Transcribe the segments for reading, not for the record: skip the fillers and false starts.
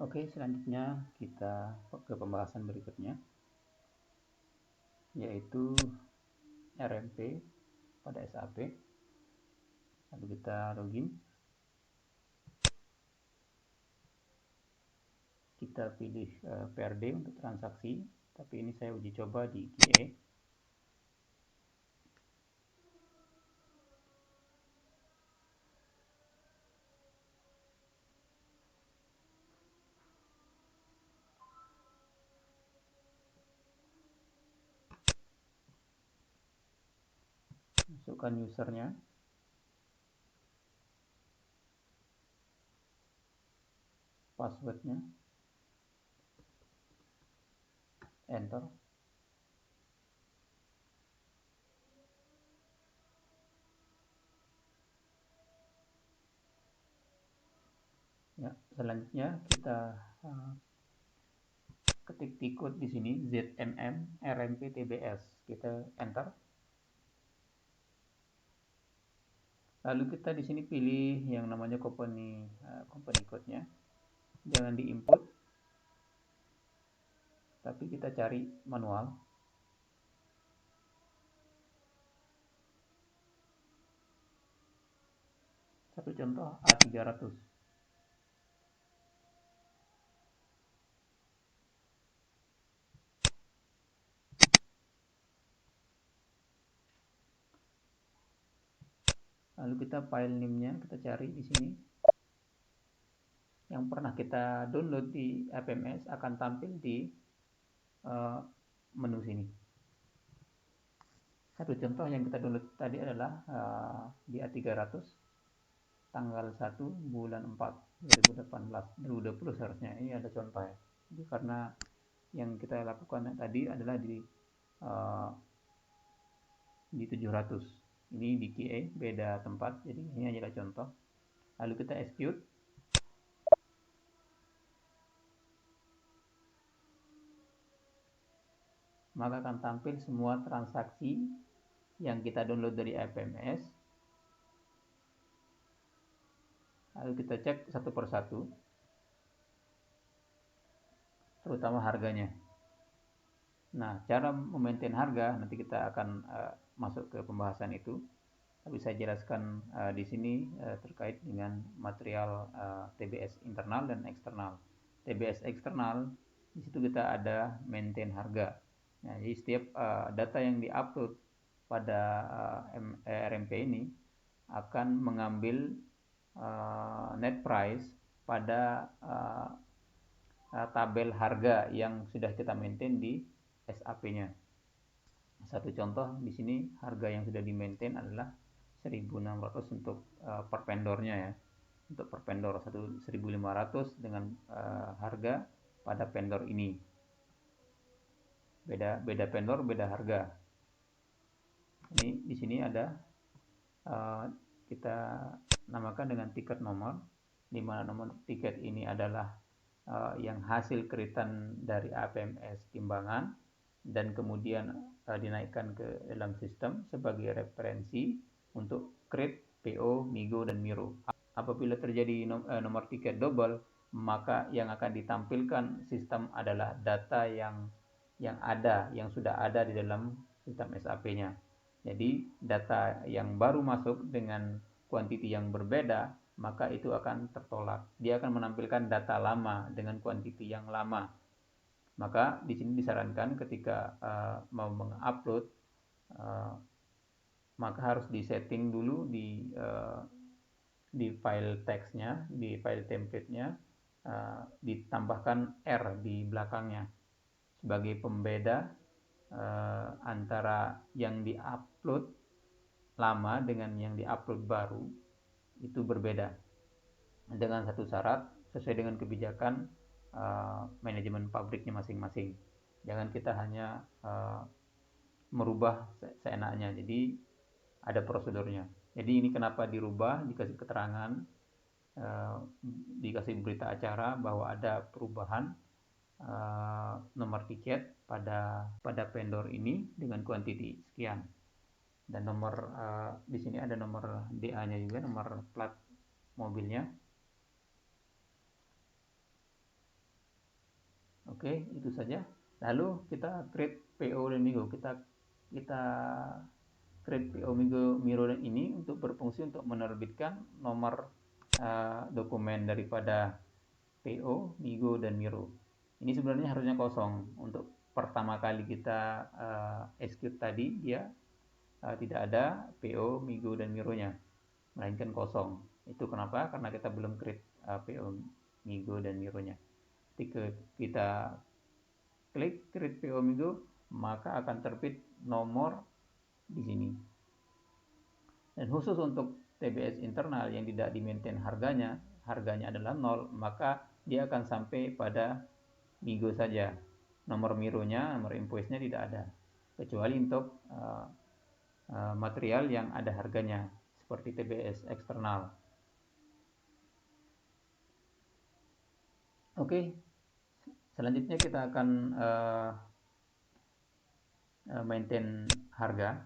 Oke, selanjutnya kita ke pembahasan berikutnya, yaitu RMP pada SAP. Lalu kita login, kita pilih PRD untuk transaksi, tapi ini saya uji coba di QA. Masukkan usernya, passwordnya, enter. Ya, selanjutnya kita ketik di code di sini ZMM RMP TBS, kita enter. Lalu kita di sini pilih yang namanya company code-nya, jangan di input, tapi kita cari manual. Satu contoh A300. Lalu kita file name-nya kita cari di sini. Yang pernah kita download di APMS akan tampil di menu sini. Satu contoh yang kita download tadi adalah di A300 tanggal 1 bulan 4 2020 seharusnya. Ini ada contoh ya. Jadi karena yang kita lakukan tadi adalah di 700. Ini di QA beda tempat, jadi ini adalah contoh. Lalu kita execute. Maka akan tampil semua transaksi yang kita download dari APMS. Lalu kita cek satu persatu, terutama harganya. Nah, cara memaintain harga nanti kita akan masuk ke pembahasan itu. Tapi saya jelaskan di sini terkait dengan material TBS internal dan eksternal. TBS eksternal, di situ kita ada maintain harga. Nah, jadi setiap data yang diupload pada RMP ini akan mengambil net price pada tabel harga yang sudah kita maintain di SAP-nya. Satu contoh di sini harga yang sudah di maintain adalah 1.600 untuk per vendornya ya. Untuk per vendor 1.500 dengan harga pada vendor ini. Beda vendor, beda harga. Ini di sini ada kita namakan dengan tiket nomor, di mana nomor tiket ini adalah yang hasil create-an dari APMS timbangan dan kemudian dinaikkan ke dalam sistem sebagai referensi untuk create PO, MIGO, dan MIRO. Apabila terjadi nomor tiket double, maka yang akan ditampilkan sistem adalah data yang sudah ada di dalam sistem SAP-nya. Jadi data yang baru masuk dengan kuantiti yang berbeda, maka itu akan tertolak. Dia akan menampilkan data lama dengan kuantiti yang lama. Maka di sini disarankan ketika mau mengupload, maka harus disetting dulu di file teksnya, di file template-nya, ditambahkan R di belakangnya sebagai pembeda antara yang diupload lama dengan yang diupload baru itu berbeda, dengan satu syarat sesuai dengan kebijakan manajemen pabriknya masing-masing. Jangan kita hanya merubah seenaknya, jadi ada prosedurnya. Jadi ini kenapa dirubah, dikasih keterangan, dikasih berita acara bahwa ada perubahan nomor tiket pada vendor ini dengan kuantiti sekian. Dan nomor di sini ada nomor DA-nya juga, nomor plat mobilnya. Oke, itu saja. Lalu kita create PO dan Migo. Kita create PO Miro ini untuk berfungsi untuk menerbitkan nomor dokumen daripada PO, Migo, dan Miro. Ini sebenarnya harusnya kosong. Untuk pertama kali kita execute tadi, dia tidak ada PO, Migo, dan Miro-nya, melainkan kosong. Itu kenapa? Karena kita belum create PO, Migo, dan Miro-nya. Ketika kita klik create PO Migo, maka akan terbit nomor di sini. Dan khusus untuk TBS internal yang tidak di-maintain harganya adalah 0, maka dia akan sampai pada Migo saja. Nomor Mironya, nomor invoice-nya tidak ada. Kecuali untuk material yang ada harganya, seperti TBS eksternal. Oke, selanjutnya kita akan maintain harga.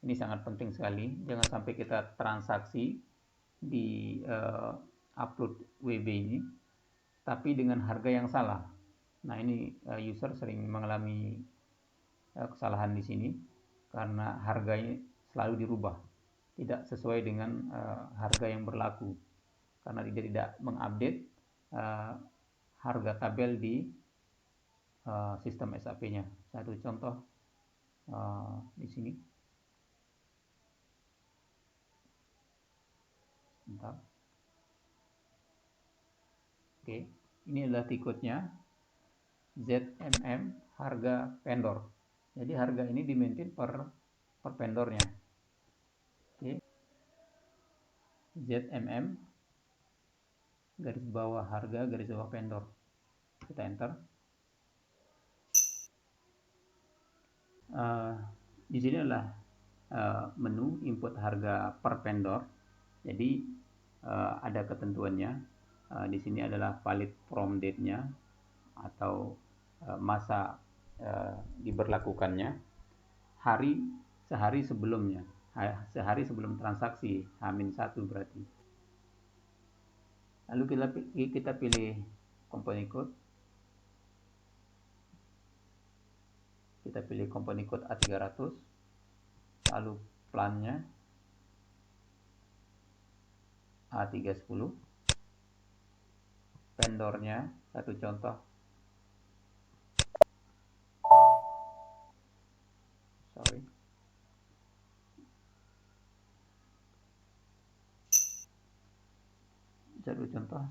Ini sangat penting sekali. Jangan sampai kita transaksi di upload WB ini, tapi dengan harga yang salah. Nah, ini user sering mengalami kesalahan di sini karena harganya selalu dirubah, tidak sesuai dengan harga yang berlaku, karena dia tidak mengupdate harga tabel di sistem SAP-nya. Satu contoh di sini. Bentar. Oke, ini adalah tiketnya ZMM harga vendor. Jadi harga ini di-maintain per vendornya. Oke. ZMM garis bawah harga garis bawah vendor. Kita enter. Di sini adalah menu input harga per vendor. Jadi ada ketentuannya. Di sini adalah valid from date-nya atau masa diberlakukannya, sehari sebelumnya, sehari sebelum transaksi H-1 berarti. Lalu kita pilih company code. Kita pilih company code A300, lalu plannya A310, vendornya, satu contoh,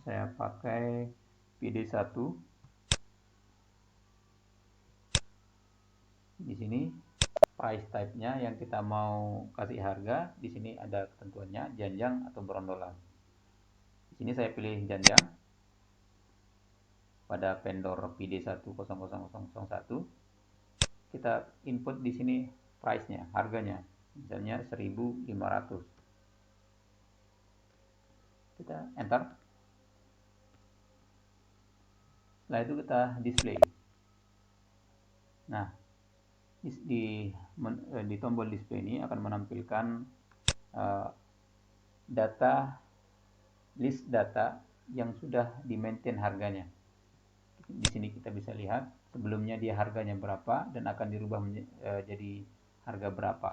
saya pakai PD1. Di sini price type-nya yang kita mau kasih harga, di sini ada ketentuannya janjang atau berondolan. Di sini saya pilih janjang pada vendor PD10001. Kita input di sini price-nya, harganya, misalnya 1.500. Kita enter. Setelah itu kita display. Nah, di tombol display ini akan menampilkan list data yang sudah di-maintain harganya. Di sini kita bisa lihat sebelumnya dia harganya berapa dan akan dirubah jadi harga berapa.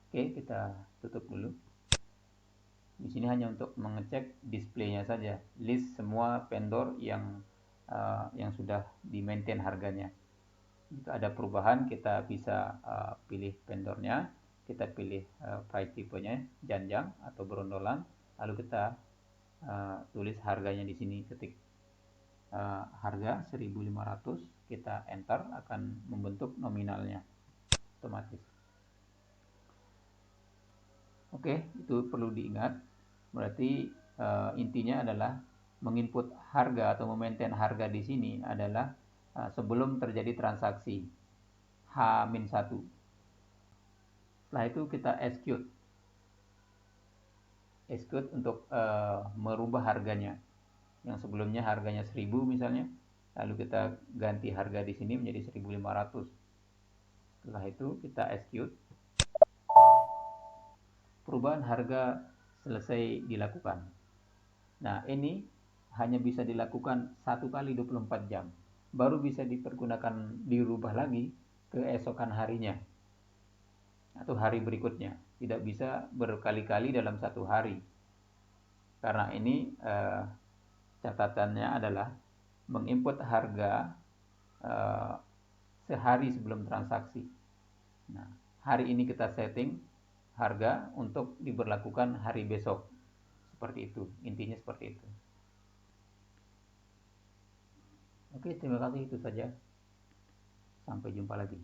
Oke, kita tutup dulu. Di sini hanya untuk mengecek displaynya saja, list semua vendor yang sudah di-maintain harganya. Jika ada perubahan, kita bisa pilih vendornya, kita pilih price tipenya, janjang atau berondolan, lalu kita tulis harganya di sini, ketik harga 1.500, kita enter, akan membentuk nominalnya otomatis. Oke, itu perlu diingat. Berarti intinya adalah menginput harga atau memaintain harga di sini adalah sebelum terjadi transaksi H-1. Setelah itu kita execute untuk merubah harganya. Yang sebelumnya harganya 1.000 misalnya, lalu kita ganti harga di sini menjadi 1.500. Setelah itu kita execute. Perubahan harga selesai dilakukan. Nah, ini hanya bisa dilakukan 1 kali 24 jam. Baru bisa dirubah lagi keesokan harinya atau hari berikutnya. Tidak bisa berkali-kali dalam 1 hari. Karena ini catatannya adalah menginput harga sehari sebelum transaksi. Nah, hari ini kita setting harga untuk diberlakukan hari besok. Seperti itu, intinya seperti itu. Oke, terima kasih, itu saja. Sampai jumpa lagi.